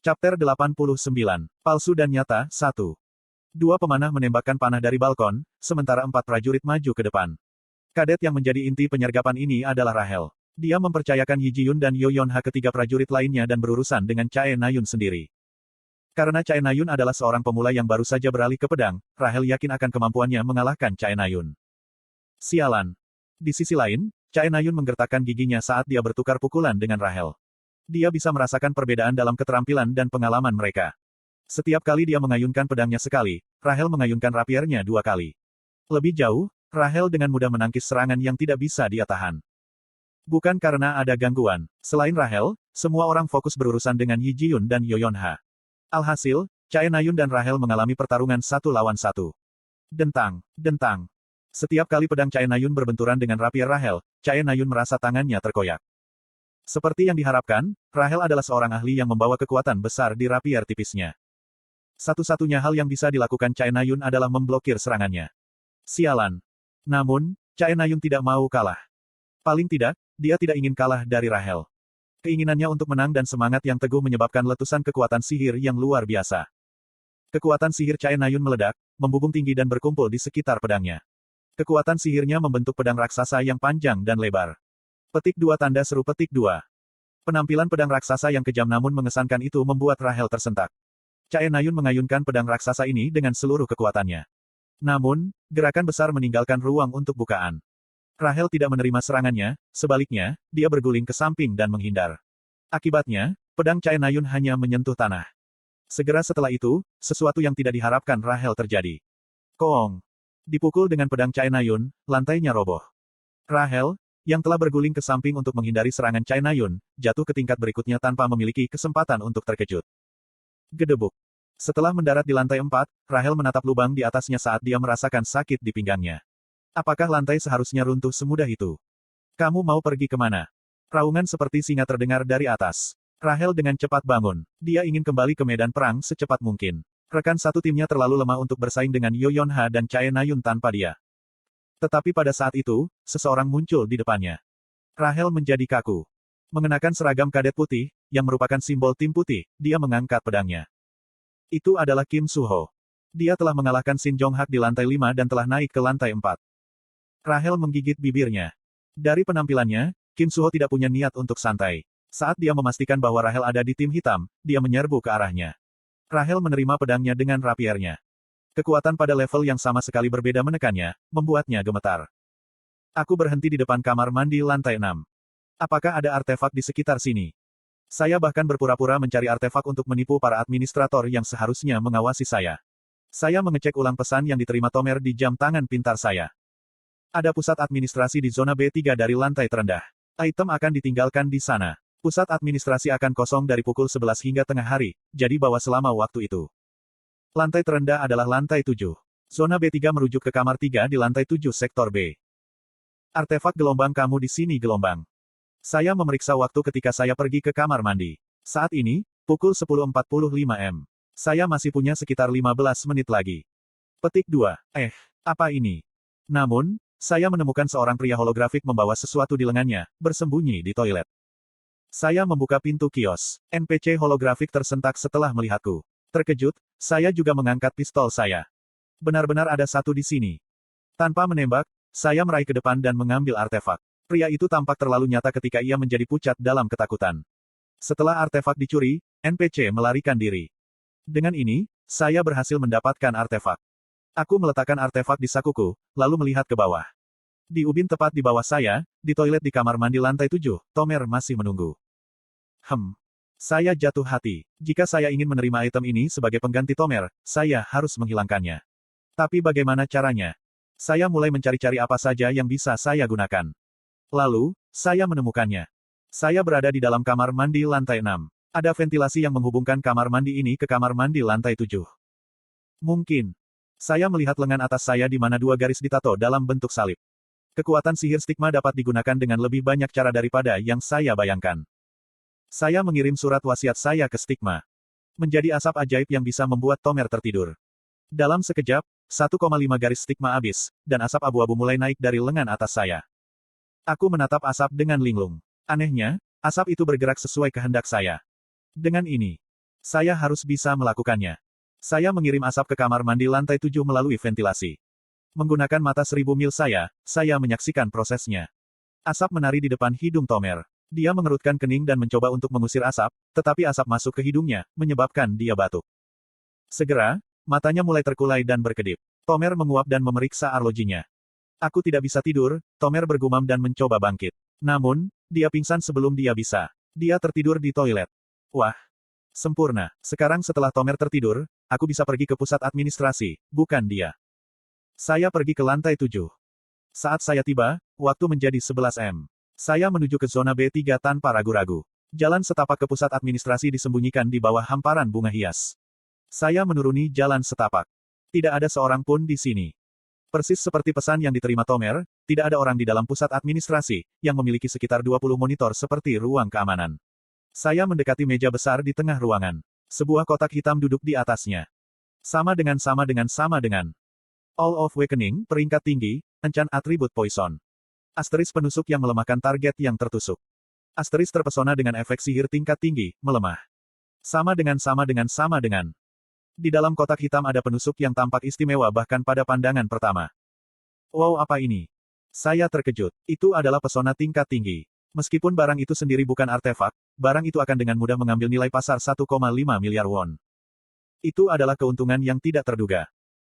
Chapter 89. Palsu dan Nyata, 1. Dua pemanah menembakkan panah dari balkon, sementara 4 prajurit maju ke depan. Kadet yang menjadi inti penyergapan ini adalah Rahel. Dia mempercayakan Yi Ji-yun dan Yo Yeon-ha ketiga prajurit lainnya dan berurusan dengan Chae Na-yun sendiri. Karena Chae Na-yun adalah seorang pemula yang baru saja beralih ke pedang, Rahel yakin akan kemampuannya mengalahkan Chae Na-yun. Sialan. Di sisi lain, Chae Na-yun menggertakkan giginya saat dia bertukar pukulan dengan Rahel. Dia bisa merasakan perbedaan dalam keterampilan dan pengalaman mereka. Setiap kali dia mengayunkan pedangnya sekali, Rahel mengayunkan rapiernya 2 kali. Lebih jauh, Rahel dengan mudah menangkis serangan yang tidak bisa dia tahan. Bukan karena ada gangguan. Selain Rahel, semua orang fokus berurusan dengan Yi Ji-yun dan Yo Yeon-ha. Alhasil, Chae Na-yun dan Rahel mengalami pertarungan 1 lawan 1. Dentang, dentang. Setiap kali pedang Chae Na-yun berbenturan dengan rapier Rahel, Chae Na-yun merasa tangannya terkoyak. Seperti yang diharapkan, Rahel adalah seorang ahli yang membawa kekuatan besar di rapier tipisnya. Satu-satunya hal yang bisa dilakukan Chae Na-yun adalah memblokir serangannya. Sialan. Namun, Chae Na-yun tidak mau kalah. Paling tidak, dia tidak ingin kalah dari Rahel. Keinginannya untuk menang dan semangat yang teguh menyebabkan letusan kekuatan sihir yang luar biasa. Kekuatan sihir Chae Na-yun meledak, membubung tinggi dan berkumpul di sekitar pedangnya. Kekuatan sihirnya membentuk pedang raksasa yang panjang dan lebar. Petik 2 tanda seru petik 2. Penampilan pedang raksasa yang kejam namun mengesankan itu membuat Rahel tersentak. Chae Na-yun mengayunkan pedang raksasa ini dengan seluruh kekuatannya. Namun, gerakan besar meninggalkan ruang untuk bukaan. Rahel tidak menerima serangannya, sebaliknya, dia berguling ke samping dan menghindar. Akibatnya, pedang Chae Na-yun hanya menyentuh tanah. Segera setelah itu, sesuatu yang tidak diharapkan Rahel terjadi. Koong. Dipukul dengan pedang Chae Na-yun, lantainya roboh. Rahel, yang telah berguling ke samping untuk menghindari serangan Chae Na-yun, jatuh ke tingkat berikutnya tanpa memiliki kesempatan untuk terkejut. Gedebuk. Setelah mendarat di lantai 4, Rahel menatap lubang di atasnya saat dia merasakan sakit di pinggangnya. Apakah lantai seharusnya runtuh semudah itu? Kamu mau pergi kemana? Raungan seperti singa terdengar dari atas. Rahel dengan cepat bangun. Dia ingin kembali ke medan perang secepat mungkin. Rekan satu timnya terlalu lemah untuk bersaing dengan Yo Yeon-ha dan Chae Na-yun tanpa dia. Tetapi pada saat itu, seseorang muncul di depannya. Rahel menjadi kaku. Mengenakan seragam kadet putih, yang merupakan simbol tim putih, dia mengangkat pedangnya. Itu adalah Kim Soo-ho. Dia telah mengalahkan Shin Jong-hak di lantai 5 dan telah naik ke lantai 4. Rahel menggigit bibirnya. Dari penampilannya, Kim Soo-ho tidak punya niat untuk santai. Saat dia memastikan bahwa Rahel ada di tim hitam, dia menyerbu ke arahnya. Rahel menerima pedangnya dengan rapiernya. Kekuatan pada level yang sama sekali berbeda menekannya, membuatnya gemetar. Aku berhenti di depan kamar mandi lantai 6. Apakah ada artefak di sekitar sini? Saya bahkan berpura-pura mencari artefak untuk menipu para administrator yang seharusnya mengawasi saya. Saya mengecek ulang pesan yang diterima Tomer di jam tangan pintar saya. Ada pusat administrasi di zona B3 dari lantai terendah. Item akan ditinggalkan di sana. Pusat administrasi akan kosong dari pukul 11 hingga tengah hari, jadi bawa selama waktu itu. Lantai terendah adalah lantai 7. Zona B3 merujuk ke kamar 3 di lantai 7 sektor B. Artefak gelombang kamu di sini gelombang. Saya memeriksa waktu ketika saya pergi ke kamar mandi. Saat ini, pukul 10.45 M. Saya masih punya sekitar 15 menit lagi. Petik 2. Apa ini? Namun, saya menemukan seorang pria holografik membawa sesuatu di lengannya, bersembunyi di toilet. Saya membuka pintu kios. NPC holografik tersentak setelah melihatku. Terkejut, saya juga mengangkat pistol saya. Benar-benar ada satu di sini. Tanpa menembak, saya meraih ke depan dan mengambil artefak. Pria itu tampak terlalu nyata ketika ia menjadi pucat dalam ketakutan. Setelah artefak dicuri, NPC melarikan diri. Dengan ini, saya berhasil mendapatkan artefak. Aku meletakkan artefak di sakuku, lalu melihat ke bawah. Di ubin tepat di bawah saya, di toilet di kamar mandi lantai 7, Tomer masih menunggu. Saya jatuh hati. Jika saya ingin menerima item ini sebagai pengganti Tomer, saya harus menghilangkannya. Tapi bagaimana caranya? Saya mulai mencari-cari apa saja yang bisa saya gunakan. Lalu, saya menemukannya. Saya berada di dalam kamar mandi lantai 6. Ada ventilasi yang menghubungkan kamar mandi ini ke kamar mandi lantai 7. Mungkin. Saya melihat lengan atas saya di mana 2 garis ditato dalam bentuk salib. Kekuatan sihir stigma dapat digunakan dengan lebih banyak cara daripada yang saya bayangkan. Saya mengirim surat wasiat saya ke stigma. Menjadi asap ajaib yang bisa membuat Tomer tertidur. Dalam sekejap, 1,5 garis stigma habis, dan asap abu-abu mulai naik dari lengan atas saya. Aku menatap asap dengan linglung. Anehnya, asap itu bergerak sesuai kehendak saya. Dengan ini, Saya harus bisa melakukannya. Saya mengirim asap ke kamar mandi lantai 7 melalui ventilasi. Menggunakan mata 1000 mil saya menyaksikan prosesnya. Asap menari di depan hidung Tomer. Dia mengerutkan kening dan mencoba untuk mengusir asap, tetapi asap masuk ke hidungnya, menyebabkan dia batuk. Segera, matanya mulai terkulai dan berkedip. Tomer menguap dan memeriksa arlojinya. Aku tidak bisa tidur, Tomer bergumam dan mencoba bangkit. Namun, dia pingsan sebelum dia bisa. Dia tertidur di toilet. Wah, sempurna. Sekarang setelah Tomer tertidur, aku bisa pergi ke pusat administrasi, bukan dia. Saya pergi ke lantai 7. Saat saya tiba, waktu menjadi 11 M. Saya menuju ke zona B3 tanpa ragu-ragu. Jalan setapak ke pusat administrasi disembunyikan di bawah hamparan bunga hias. Saya menuruni jalan setapak. Tidak ada seorang pun di sini. Persis seperti pesan yang diterima Tomer, tidak ada orang di dalam pusat administrasi, yang memiliki sekitar 20 monitor seperti ruang keamanan. Saya mendekati meja besar di tengah ruangan. Sebuah kotak hitam duduk di atasnya. Sama dengan. All of Awakening, peringkat tinggi, encan atribut Poison. Asteris penusuk yang melemahkan target yang tertusuk. Asteris terpesona dengan efek sihir tingkat tinggi, melemah. Sama dengan. Di dalam kotak hitam ada penusuk yang tampak istimewa bahkan pada pandangan pertama. Wow, apa ini? Saya terkejut. Itu adalah pesona tingkat tinggi. Meskipun barang itu sendiri bukan artefak, barang itu akan dengan mudah mengambil nilai pasar 1,5 miliar won. Itu adalah keuntungan yang tidak terduga.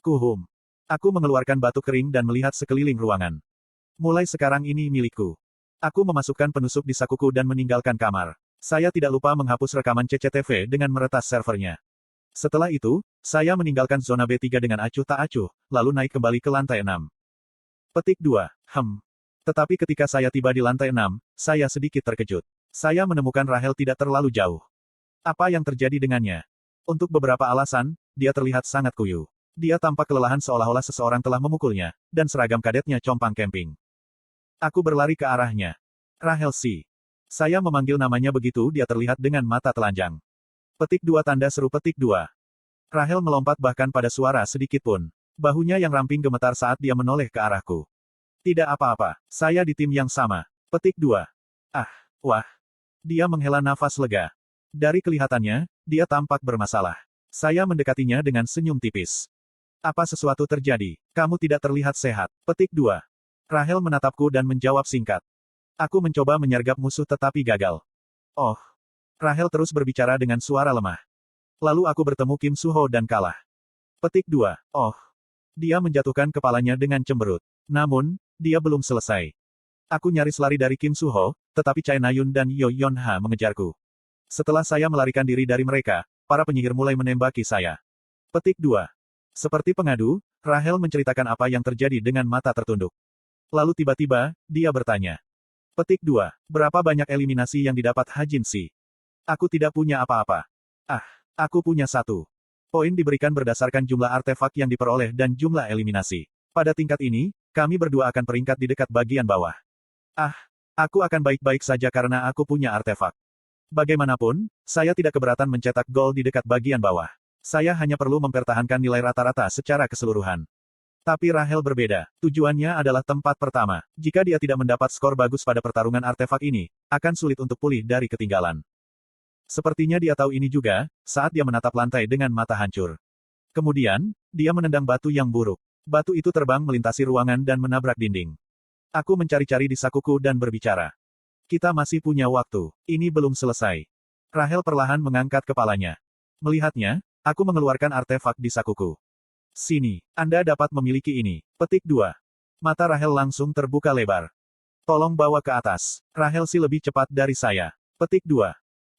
Kuhum. Aku mengeluarkan batuk kering dan melihat sekeliling ruangan. Mulai sekarang ini milikku. Aku memasukkan penusuk di sakuku dan meninggalkan kamar. Saya tidak lupa menghapus rekaman CCTV dengan meretas servernya. Setelah itu, saya meninggalkan zona B3 dengan acuh tak acuh, lalu naik kembali ke lantai 6. Petik 2. Tetapi ketika saya tiba di lantai 6, saya sedikit terkejut. Saya menemukan Rahel tidak terlalu jauh. Apa yang terjadi dengannya? Untuk beberapa alasan, dia terlihat sangat kuyuh. Dia tampak kelelahan seolah-olah seseorang telah memukulnya, dan seragam kadetnya compang camping. Aku berlari ke arahnya. Rahel C. Saya memanggil namanya begitu dia terlihat dengan mata telanjang. Petik 2 tanda seru petik 2. Rahel melompat bahkan pada suara sedikit pun. Bahunya yang ramping gemetar saat dia menoleh ke arahku. Tidak apa-apa, saya di tim yang sama. Petik 2. Wah. Dia menghela nafas lega. Dari kelihatannya, dia tampak bermasalah. Saya mendekatinya dengan senyum tipis. Apa sesuatu terjadi? Kamu tidak terlihat sehat. Petik 2. Rahel menatapku dan menjawab singkat. Aku mencoba menyergap musuh tetapi gagal. Oh. Rahel terus berbicara dengan suara lemah. Lalu aku bertemu Kim Suho dan kalah. Petik 2. Oh. Dia menjatuhkan kepalanya dengan cemberut. Namun, dia belum selesai. Aku nyaris lari dari Kim Suho, tetapi Chai Nayun dan Yo Yonha mengejarku. Setelah saya melarikan diri dari mereka, para penyihir mulai menembaki saya. Petik 2. Seperti pengadu, Rahel menceritakan apa yang terjadi dengan mata tertunduk. Lalu tiba-tiba, dia bertanya. Petik 2. Berapa banyak eliminasi yang didapat Hajin Si? Aku tidak punya apa-apa. Aku punya 1. Poin diberikan berdasarkan jumlah artefak yang diperoleh dan jumlah eliminasi. Pada tingkat ini, kami berdua akan peringkat di dekat bagian bawah. Aku akan baik-baik saja karena aku punya artefak. Bagaimanapun, saya tidak keberatan mencetak gol di dekat bagian bawah. Saya hanya perlu mempertahankan nilai rata-rata secara keseluruhan. Tapi Rahel berbeda. Tujuannya adalah tempat pertama. Jika dia tidak mendapat skor bagus pada pertarungan artefak ini, akan sulit untuk pulih dari ketinggalan. Sepertinya dia tahu ini juga, saat dia menatap lantai dengan mata hancur. Kemudian, dia menendang batu yang buruk. Batu itu terbang melintasi ruangan dan menabrak dinding. Aku mencari-cari di sakuku dan berbicara. Kita masih punya waktu. Ini belum selesai. Rahel perlahan mengangkat kepalanya. Melihatnya, aku mengeluarkan artefak di sakuku. Sini, Anda dapat memiliki ini. Petik 2. Mata Rahel langsung terbuka lebar. Tolong bawa ke atas. Rahel Si lebih cepat dari saya. Petik 2.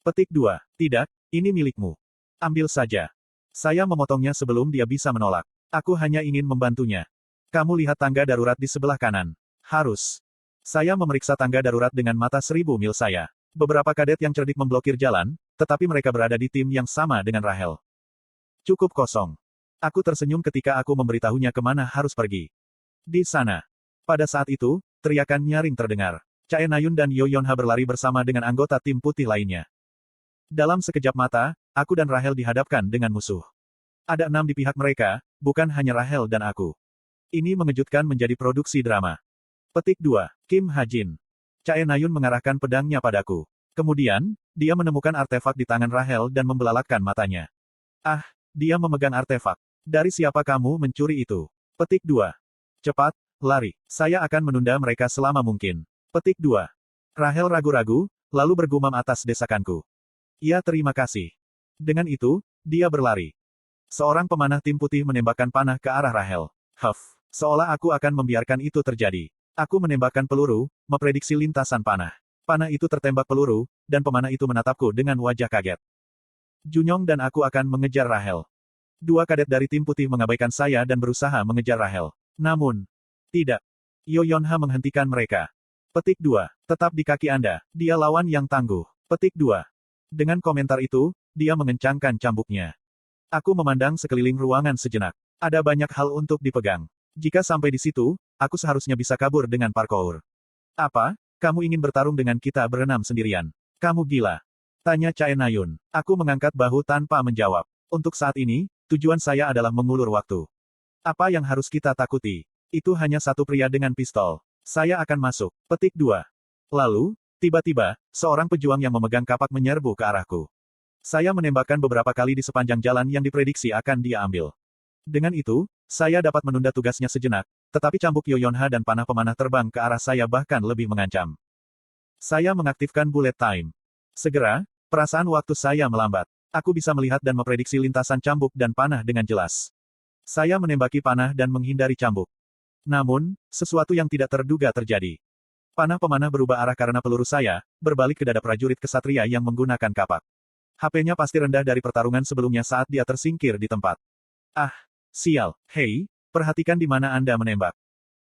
Petik 2. Tidak, ini milikmu. Ambil saja. Saya memotongnya sebelum dia bisa menolak. Aku hanya ingin membantunya. Kamu lihat tangga darurat di sebelah kanan. Harus. Saya memeriksa tangga darurat dengan mata 1000 mil saya. Beberapa kadet yang cerdik memblokir jalan, tetapi mereka berada di tim yang sama dengan Rahel. Cukup kosong. Aku tersenyum ketika aku memberitahunya kemana harus pergi. Di sana. Pada saat itu, teriakan nyaring terdengar. Chae Nayun dan Yo Yonha berlari bersama dengan anggota tim putih lainnya. Dalam sekejap mata, aku dan Rahel dihadapkan dengan musuh. Ada 6 di pihak mereka, bukan hanya Rahel dan aku. Ini mengejutkan menjadi produksi drama. Petik 2. Kim Hajin. Chae Nayun mengarahkan pedangnya padaku. Kemudian, dia menemukan artefak di tangan Rahel dan membelalakan matanya. Ah, dia memegang artefak. Dari siapa kamu mencuri itu? Petik 2. Cepat, lari. Saya akan menunda mereka selama mungkin. Petik 2. Rahel ragu-ragu, lalu bergumam atas desakanku. Ya terima kasih. Dengan itu, dia berlari. Seorang pemanah tim putih menembakkan panah ke arah Rahel. Seolah aku akan membiarkan itu terjadi. Aku menembakkan peluru, memprediksi lintasan panah. Panah itu tertembak peluru, dan pemanah itu menatapku dengan wajah kaget. Junyong dan aku akan mengejar Rahel. Dua kadet dari tim putih mengabaikan saya dan berusaha mengejar Rahel. Namun, tidak. Yo Yonha menghentikan mereka. Petik 2. Tetap di kaki Anda. Dia lawan yang tangguh. Petik 2. Dengan komentar itu, dia mengencangkan cambuknya. Aku memandang sekeliling ruangan sejenak. Ada banyak hal untuk dipegang. Jika sampai di situ, aku seharusnya bisa kabur dengan parkour. Apa? Kamu ingin bertarung dengan kita berenam sendirian? Kamu gila. Tanya Chae Nayun. Aku mengangkat bahu tanpa menjawab. Untuk saat ini, tujuan saya adalah mengulur waktu. Apa yang harus kita takuti? Itu hanya satu pria dengan pistol. Saya akan masuk. Petik 2. Lalu, tiba-tiba, seorang pejuang yang memegang kapak menyerbu ke arahku. Saya menembakkan beberapa kali di sepanjang jalan yang diprediksi akan dia ambil. Dengan itu, saya dapat menunda tugasnya sejenak, tetapi cambuk Yo Yonha dan panah pemanah terbang ke arah saya bahkan lebih mengancam. Saya mengaktifkan bullet time. Segera, perasaan waktu saya melambat. Aku bisa melihat dan memprediksi lintasan cambuk dan panah dengan jelas. Saya menembaki panah dan menghindari cambuk. Namun, sesuatu yang tidak terduga terjadi. Panah pemanah berubah arah karena peluru saya, berbalik ke dada prajurit kesatria yang menggunakan kapak. HP-nya pasti rendah dari pertarungan sebelumnya saat dia tersingkir di tempat. Ah, sial. Hei, perhatikan di mana Anda menembak.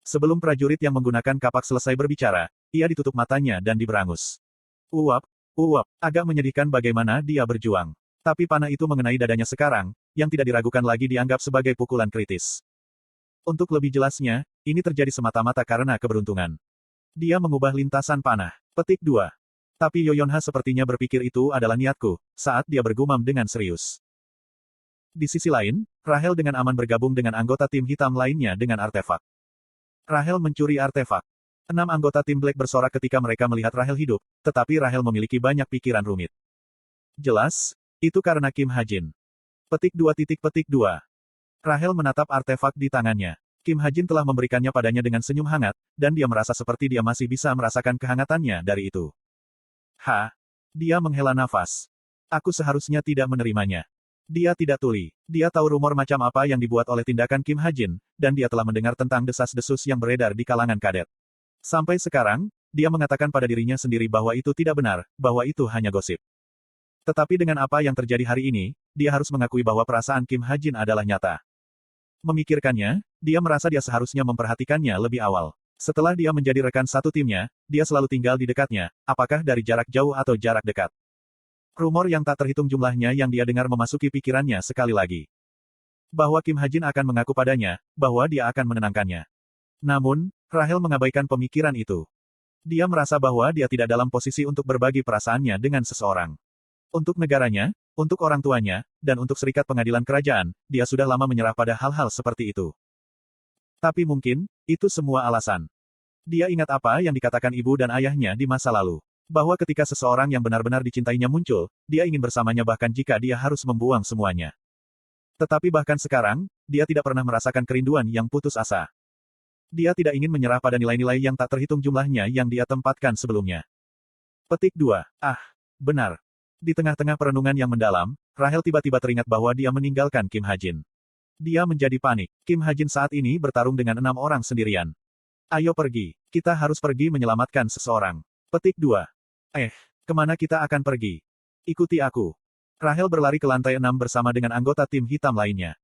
Sebelum prajurit yang menggunakan kapak selesai berbicara, ia ditutup matanya dan diberangus. Uap, agak menyedihkan bagaimana dia berjuang. Tapi panah itu mengenai dadanya sekarang, yang tidak diragukan lagi dianggap sebagai pukulan kritis. Untuk lebih jelasnya, ini terjadi semata-mata karena keberuntungan. Dia mengubah lintasan panah. Petik 2. Tapi Yo Yonha sepertinya berpikir itu adalah niatku, saat dia bergumam dengan serius. Di sisi lain, Rahel dengan aman bergabung dengan anggota tim hitam lainnya dengan artefak. Rahel mencuri artefak. 6 anggota tim Black bersorak ketika mereka melihat Rahel hidup, tetapi Rahel memiliki banyak pikiran rumit. Jelas, itu karena Kim Hajin. Petik 2. Rahel menatap artefak di tangannya. Kim Hajin telah memberikannya padanya dengan senyum hangat, dan dia merasa seperti dia masih bisa merasakan kehangatannya dari itu. Dia menghela nafas. Aku seharusnya tidak menerimanya. Dia tidak tuli. Dia tahu rumor macam apa yang dibuat oleh tindakan Kim Hajin, dan dia telah mendengar tentang desas-desus yang beredar di kalangan kadet. Sampai sekarang, dia mengatakan pada dirinya sendiri bahwa itu tidak benar, bahwa itu hanya gosip. Tetapi dengan apa yang terjadi hari ini, dia harus mengakui bahwa perasaan Kim Hajin adalah nyata. Memikirkannya, dia merasa dia seharusnya memperhatikannya lebih awal. Setelah dia menjadi rekan satu timnya, dia selalu tinggal di dekatnya, apakah dari jarak jauh atau jarak dekat. Rumor yang tak terhitung jumlahnya yang dia dengar memasuki pikirannya sekali lagi. Bahwa Kim Hajin akan mengaku padanya, bahwa dia akan menenangkannya. Namun, Rahel mengabaikan pemikiran itu. Dia merasa bahwa dia tidak dalam posisi untuk berbagi perasaannya dengan seseorang. Untuk negaranya, untuk orang tuanya, dan untuk serikat pengadilan kerajaan, dia sudah lama menyerah pada hal-hal seperti itu. Tapi mungkin, itu semua alasan. Dia ingat apa yang dikatakan ibu dan ayahnya di masa lalu. Bahwa ketika seseorang yang benar-benar dicintainya muncul, dia ingin bersamanya bahkan jika dia harus membuang semuanya. Tetapi bahkan sekarang, dia tidak pernah merasakan kerinduan yang putus asa. Dia tidak ingin menyerah pada nilai-nilai yang tak terhitung jumlahnya yang dia tempatkan sebelumnya. Petik 2. Benar. Di tengah-tengah perenungan yang mendalam, Rahel tiba-tiba teringat bahwa dia meninggalkan Kim Hajin. Dia menjadi panik. Kim Hajin saat ini bertarung dengan 6 orang sendirian. Ayo pergi. Kita harus pergi menyelamatkan seseorang. Petik 2. Kemana kita akan pergi? Ikuti aku. Rahel berlari ke lantai 6 bersama dengan anggota tim hitam lainnya.